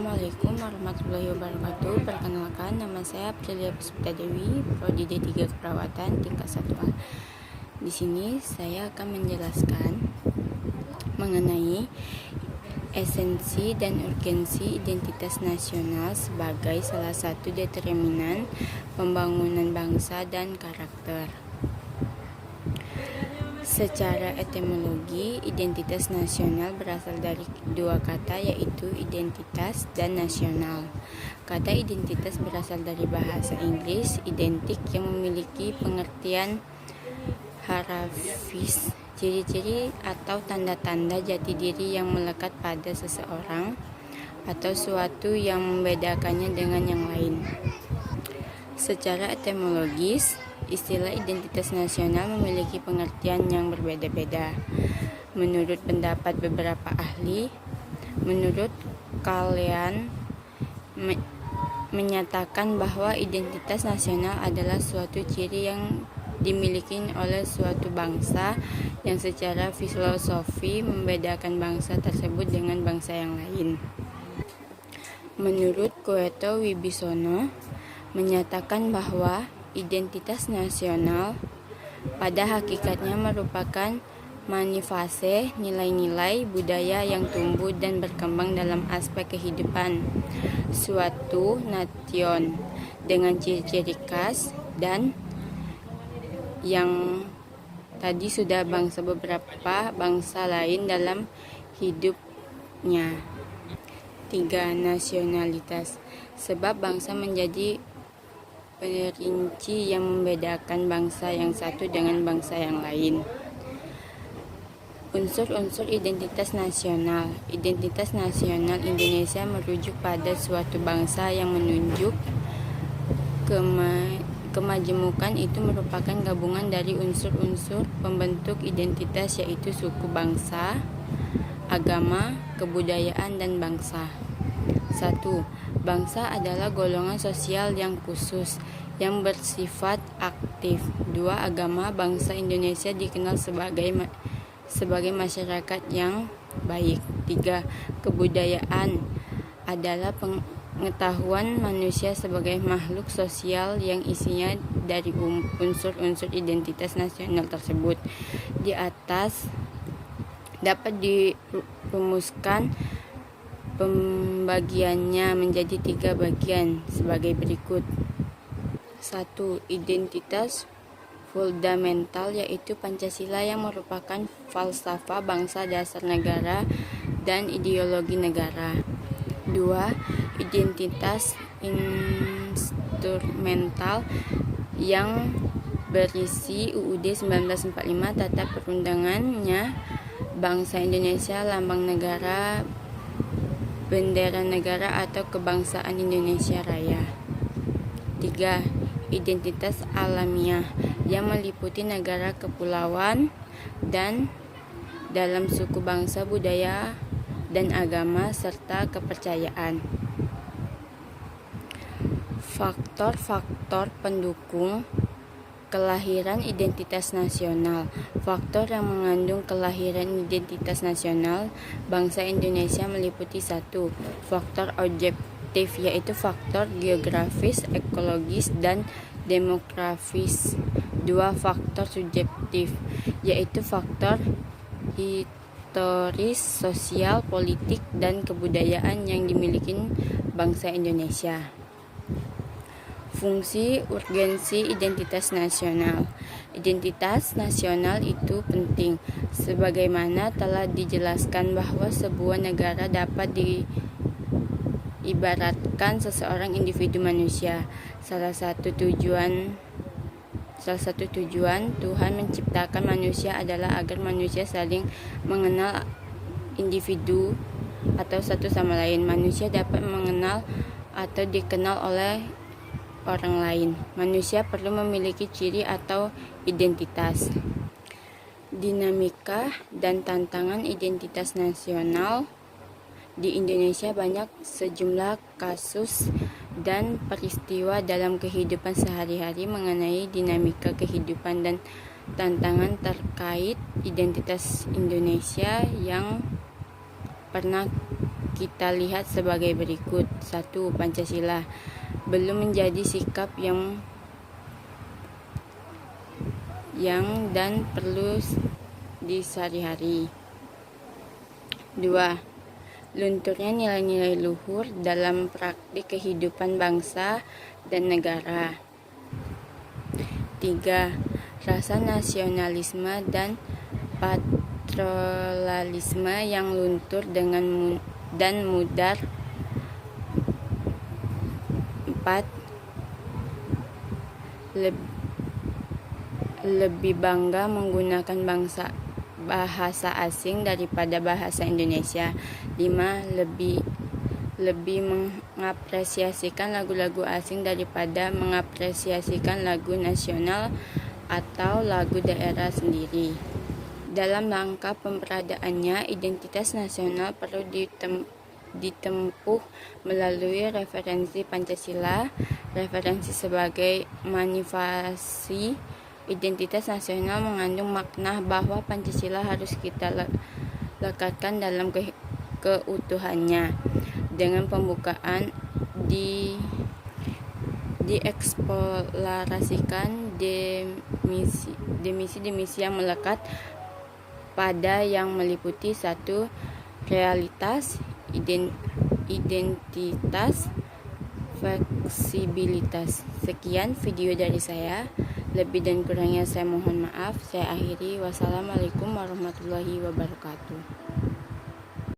Assalamualaikum warahmatullahi wabarakatuh. Perkenalkan, nama saya Aprilia Puspita Dewi, Prodi D3 Keperawatan tingkat 1A. Di sini saya akan menjelaskan mengenai esensi dan urgensi identitas nasional sebagai salah satu determinan pembangunan bangsa dan karakter. Secara etimologi, identitas nasional berasal dari dua kata, yaitu identitas dan nasional. Kata identitas berasal dari bahasa Inggris identik yang memiliki pengertian harafiah, ciri-ciri atau tanda-tanda jati diri yang melekat pada seseorang atau suatu yang membedakannya dengan yang lain. Secara etimologis, istilah identitas nasional memiliki pengertian yang berbeda-beda. Menurut pendapat beberapa ahli, menurut kalian menyatakan bahwa identitas nasional adalah suatu ciri yang dimiliki oleh suatu bangsa yang secara filosofi membedakan bangsa tersebut dengan bangsa yang lain. Menurut Koeto Wibisono, menyatakan bahwa identitas nasional pada hakikatnya merupakan manifestasi nilai-nilai budaya yang tumbuh dan berkembang dalam aspek kehidupan suatu nation dengan ciri-ciri khas dan yang tadi sudah beberapa bangsa lain dalam hidupnya. 3. Nasionalitas. Sebab bangsa menjadi perinci yang membedakan bangsa yang satu dengan bangsa yang lain. Unsur-unsur identitas nasional. Identitas nasional Indonesia merujuk pada suatu bangsa yang menunjuk kemajemukan. Itu merupakan gabungan dari unsur-unsur pembentuk identitas, yaitu suku bangsa, agama, kebudayaan, dan bangsa. 1. Bangsa adalah golongan sosial yang khusus yang bersifat aktif. 2. Agama. Bangsa Indonesia dikenal sebagai masyarakat yang baik. 3. Kebudayaan adalah pengetahuan manusia sebagai makhluk sosial yang isinya dari unsur-unsur identitas nasional tersebut. Di atas dapat dirumuskan pembagiannya menjadi 3 bagian sebagai berikut. 1. Identitas fundamental, yaitu Pancasila yang merupakan falsafah bangsa, dasar negara, dan ideologi negara. 2. Identitas instrumental yang berisi UUD 1945, tata perundangannya, bangsa Indonesia, lambang negara, bendera negara atau kebangsaan Indonesia Raya. 3. Identitas alamiah yang meliputi negara, kepulauan, dan dalam suku bangsa, budaya, dan agama, serta kepercayaan. Faktor-faktor pendukung kelahiran identitas nasional. Faktor yang mengandung kelahiran identitas nasional bangsa Indonesia meliputi 1. Faktor objektif, yaitu faktor geografis, ekologis, dan demografis. 2. Faktor subjektif, yaitu faktor historis, sosial, politik, dan kebudayaan yang dimiliki bangsa Indonesia. Fungsi urgensi identitas nasional. Identitas nasional itu penting, sebagaimana telah dijelaskan bahwa sebuah negara dapat diibaratkan seseorang individu manusia. Salah satu tujuan Tuhan menciptakan manusia adalah agar manusia saling mengenal individu atau satu sama lain. Manusia dapat mengenal atau dikenal oleh orang lain. Manusia perlu memiliki ciri atau identitas. Dinamika dan tantangan identitas nasional. Di Indonesia banyak sejumlah kasus dan peristiwa dalam kehidupan sehari-hari mengenai dinamika kehidupan dan tantangan terkait identitas Indonesia yang pernah kita lihat sebagai berikut. 1. Pancasila belum menjadi sikap yang dan perlu di sehari-hari. 2. Lunturnya nilai-nilai luhur dalam praktik kehidupan bangsa dan negara. 3. Rasa nasionalisme dan patriotisme yang luntur dan mudar. 4. Lebih bangga menggunakan bahasa asing daripada bahasa Indonesia. 5. Lebih mengapresiasikan lagu-lagu asing daripada mengapresiasikan lagu nasional atau lagu daerah sendiri. Dalam langkah pemberadaannya, identitas nasional perlu ditempuh melalui referensi Pancasila. Referensi sebagai manifestasi identitas nasional mengandung makna bahwa Pancasila harus kita lekatkan dalam keutuhannya. Dengan pembukaan dieksplorasikan demisi yang melekat pada yang meliputi 1. Realitas, identitas, fleksibilitas. Sekian video dari saya. Lebih dan kurangnya saya mohon maaf. Saya akhiri. Wassalamualaikum warahmatullahi wabarakatuh.